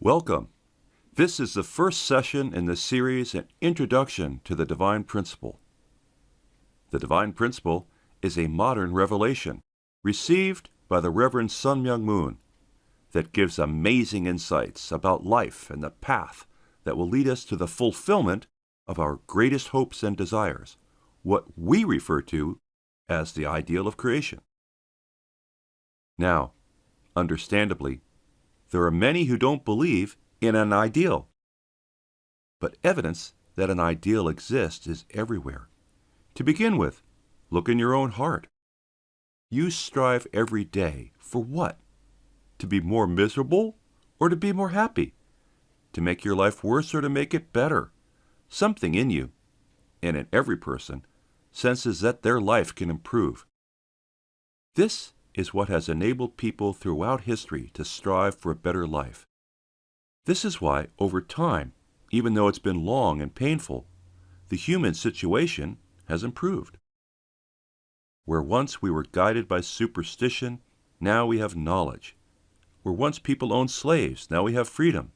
Welcome. This is the first session in the series An Introduction to the Divine Principle. The Divine Principle is a modern revelation received by the Reverend Sun Myung Moon that gives amazing insights about life and the path that will lead us to the fulfillment of our greatest hopes and desires, what we refer to as the ideal of creation. Now, understandably, there are many who don't believe in an ideal. But evidence that an ideal exists is everywhere. To begin with, look in your own heart. You strive every day for what? To be more miserable or to be more happy? To make your life worse or to make it better? Something in you, and in every person, senses that their life can improve. This is what has enabled people throughout history to strive for a better life. This is why, over time, even though it's been long and painful, the human situation has improved. Where once we were guided by superstition, now we have knowledge. Where once people owned slaves, now we have freedom.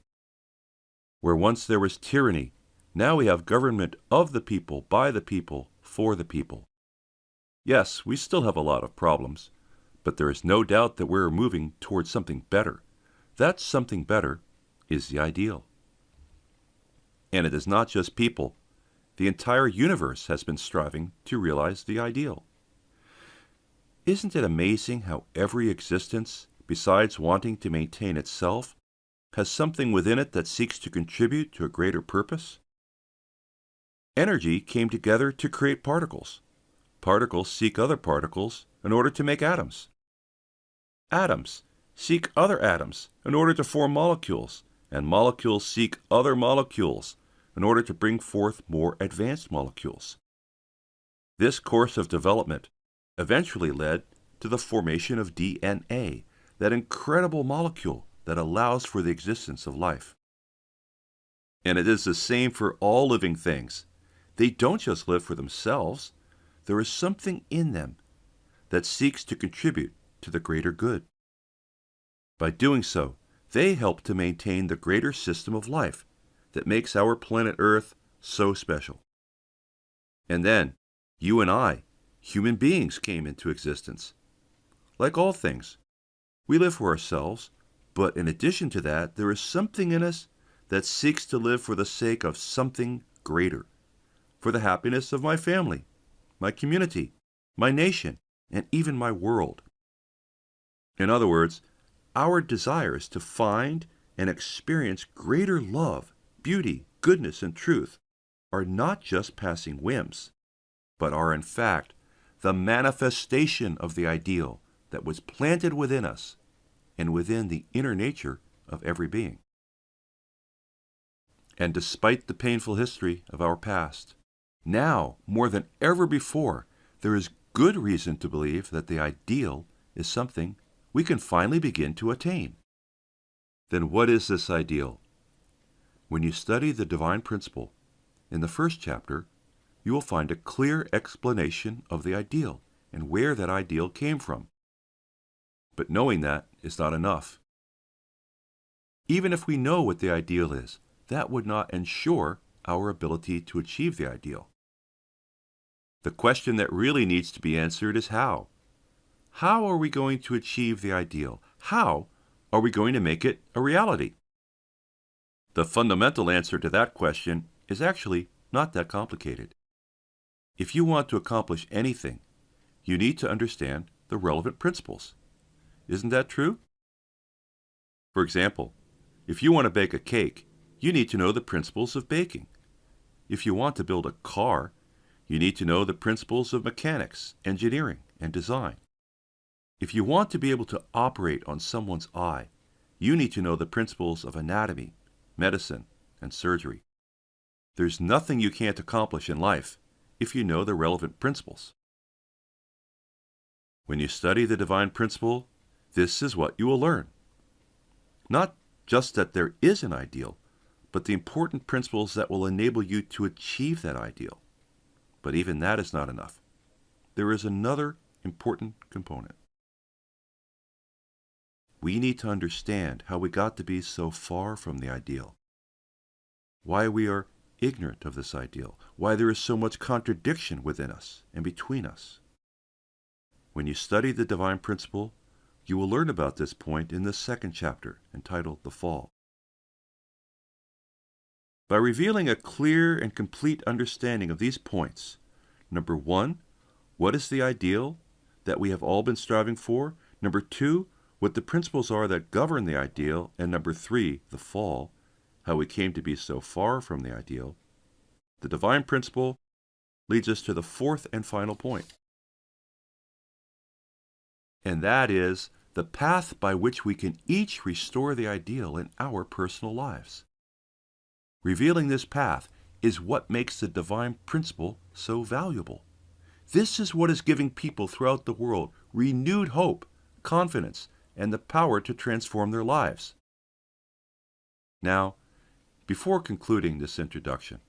Where once there was tyranny, now we have government of the people, by the people, for the people. Yes, we still have a lot of problems, but there is no doubt that we're moving towards something better. That something better is the ideal. And it is not just people. The entire universe has been striving to realize the ideal. Isn't it amazing how every existence, besides wanting to maintain itself, has something within it that seeks to contribute to a greater purpose? Energy came together to create particles. Particles seek other particles in order to make atoms. Atoms seek other atoms in order to form molecules, and molecules seek other molecules in order to bring forth more advanced molecules. This course of development eventually led to the formation of DNA, that incredible molecule that allows for the existence of life. And it is the same for all living things. They don't just live for themselves. There is something in them that seeks to contribute to the greater good. By doing so, they help to maintain the greater system of life that makes our planet Earth so special. And then, you and I, human beings, came into existence. Like all things, we live for ourselves, but in addition to that, there is something in us that seeks to live for the sake of something greater, for the happiness of my family, my community, my nation, and even my world. In other words, our desires to find and experience greater love, beauty, goodness, and truth are not just passing whims, but are in fact the manifestation of the ideal that was planted within us and within the inner nature of every being. And despite the painful history of our past, now, more than ever before, there is good reason to believe that the ideal is something we can finally begin to attain. Then what is this ideal? When you study the Divine Principle, in the first chapter, you will find a clear explanation of the ideal and where that ideal came from. But knowing that is not enough. Even if we know what the ideal is, that would not ensure our ability to achieve the ideal. The question that really needs to be answered is how. How are we going to achieve the ideal? How are we going to make it a reality? The fundamental answer to that question is actually not that complicated. If you want to accomplish anything, you need to understand the relevant principles. Isn't that true? For example, if you want to bake a cake, you need to know the principles of baking. If you want to build a car, you need to know the principles of mechanics, engineering, and design. If you want to be able to operate on someone's eye, you need to know the principles of anatomy, medicine, and surgery. There's nothing you can't accomplish in life if you know the relevant principles. When you study the Divine Principle, this is what you will learn. Not just that there is an ideal, but the important principles that will enable you to achieve that ideal. But even that is not enough. There is another important component. we need to understand how we got to be so far from the ideal, why we are ignorant of this ideal, why there is so much contradiction within us and between us. When you study the divine principle, you will learn about this point in the second chapter, entitled The Fall. By revealing a clear and complete understanding of these points, number 1, what is the ideal that we have all been striving for? Number 2, what the principles are that govern the ideal, and number 3, the fall, how we came to be so far from the ideal, the divine principle leads us to the fourth and final point. And that is the path by which we can each restore the ideal in our personal lives. Revealing this path is what makes the divine principle so valuable. This is what is giving people throughout the world renewed hope, confidence, and the power to transform their lives. Now, before concluding this introduction,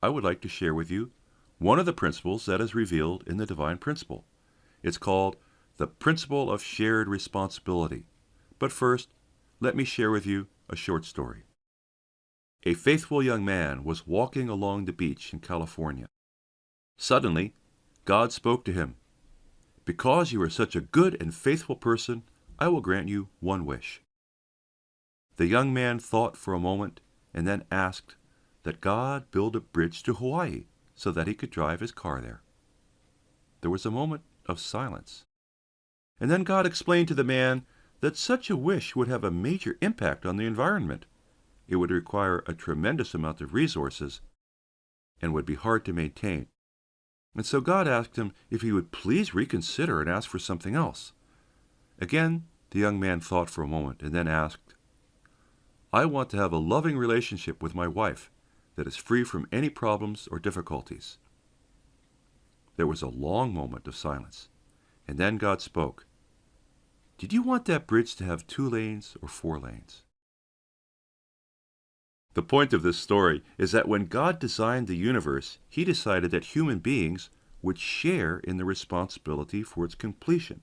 I would like to share with you one of the principles that is revealed in the divine principle. It's called the principle of shared responsibility. But first, let me share with you a short story. A faithful young man was walking along the beach in California. Suddenly, God spoke to him. "Because you are such a good and faithful person, I will grant you one wish." The young man thought for a moment and then asked that God build a bridge to Hawaii so that he could drive his car there. There was a moment of silence. And then God explained to the man that such a wish would have a major impact on the environment. It would require a tremendous amount of resources and would be hard to maintain. And so God asked him if he would please reconsider and ask for something else. Again, the young man thought for a moment and then asked, "I want to have a loving relationship with my wife that is free from any problems or difficulties." There was a long moment of silence, and then God spoke. "Did you want that bridge to have 2 lanes or 4 lanes?" The point of this story is that when God designed the universe, He decided that human beings would share in the responsibility for its completion.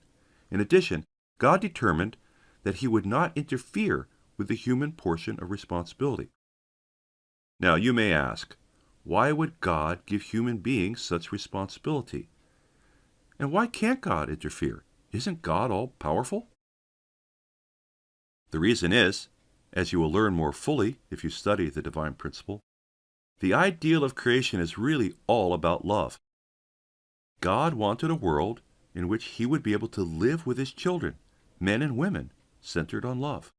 In addition, God determined that He would not interfere with the human portion of responsibility. Now, you may ask, why would God give human beings such responsibility? And why can't God interfere? Isn't God all-powerful? The reason is, as you will learn more fully if you study the divine principle, the ideal of creation is really all about love. God wanted a world in which He would be able to live with His children, men and women, centered on love.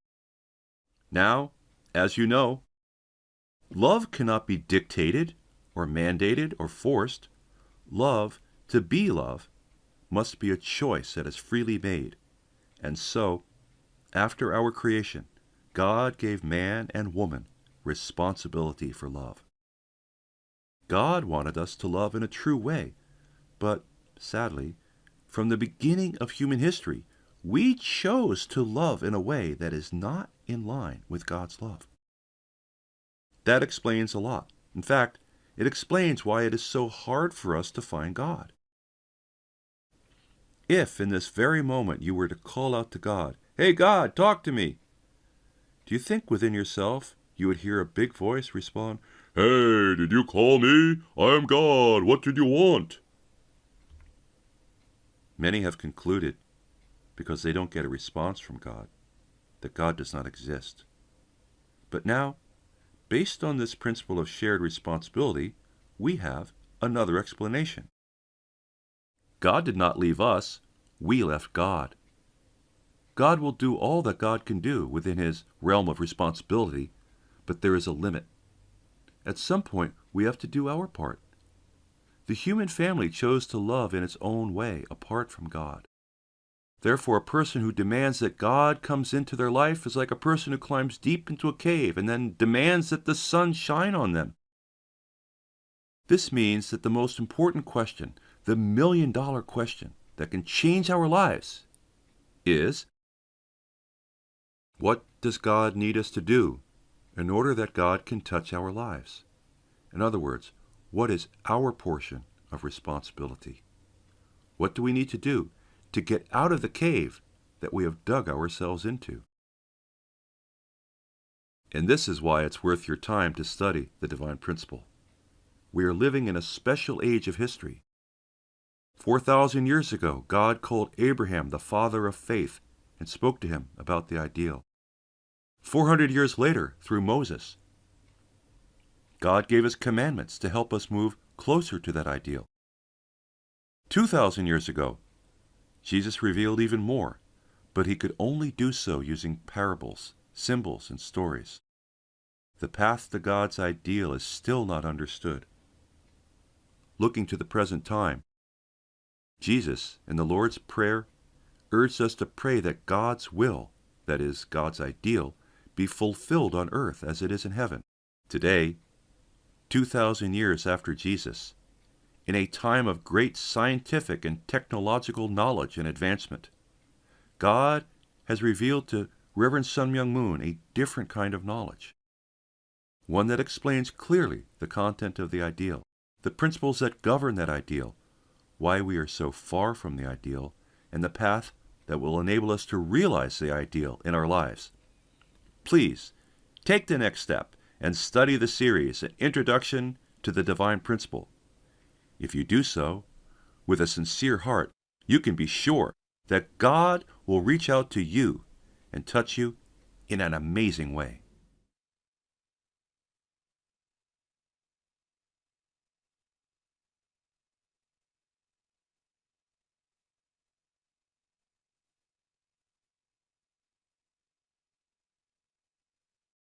Now, as you know, love cannot be dictated or mandated or forced. Love, to be love, must be a choice that is freely made. And so, after our creation, God gave man and woman responsibility for love. God wanted us to love in a true way, but, sadly, from the beginning of human history, we chose to love in a way that is not in line with God's love. That explains a lot. In fact, it explains why it is so hard for us to find God. If in this very moment you were to call out to God, "Hey God, talk to me," do you think within yourself you would hear a big voice respond, "Hey, did you call me? I am God. What did you want?" Many have concluded, because they don't get a response from God, that God does not exist. But now, based on this principle of shared responsibility, we have another explanation. God did not leave us, we left God. God will do all that God can do within His realm of responsibility, but there is a limit. At some point, we have to do our part. The human family chose to love in its own way, apart from God. Therefore, a person who demands that God comes into their life is like a person who climbs deep into a cave and then demands that the sun shine on them. This means that the most important question, the million-dollar question that can change our lives, is, what does God need us to do in order that God can touch our lives? In other words, what is our portion of responsibility? What do we need to do to get out of the cave that we have dug ourselves into. And this is why it's worth your time to study the divine principle. We are living in a special age of history. 4,000 years ago, God called Abraham the father of faith and spoke to him about the ideal. 400 years later, through Moses, God gave us commandments to help us move closer to that ideal. 2,000 years ago, Jesus revealed even more, but he could only do so using parables, symbols, and stories. The path to God's ideal is still not understood. Looking to the present time, Jesus, in the Lord's Prayer, urged us to pray that God's will, that is, God's ideal, be fulfilled on earth as it is in heaven. Today, 2,000 years after Jesus, in a time of great scientific and technological knowledge and advancement, God has revealed to Reverend Sun Myung Moon a different kind of knowledge, one that explains clearly the content of the ideal, the principles that govern that ideal, why we are so far from the ideal, and the path that will enable us to realize the ideal in our lives. Please, take the next step and study the series, An Introduction to the Divine Principle. If you do so, with a sincere heart, you can be sure that God will reach out to you and touch you in an amazing way.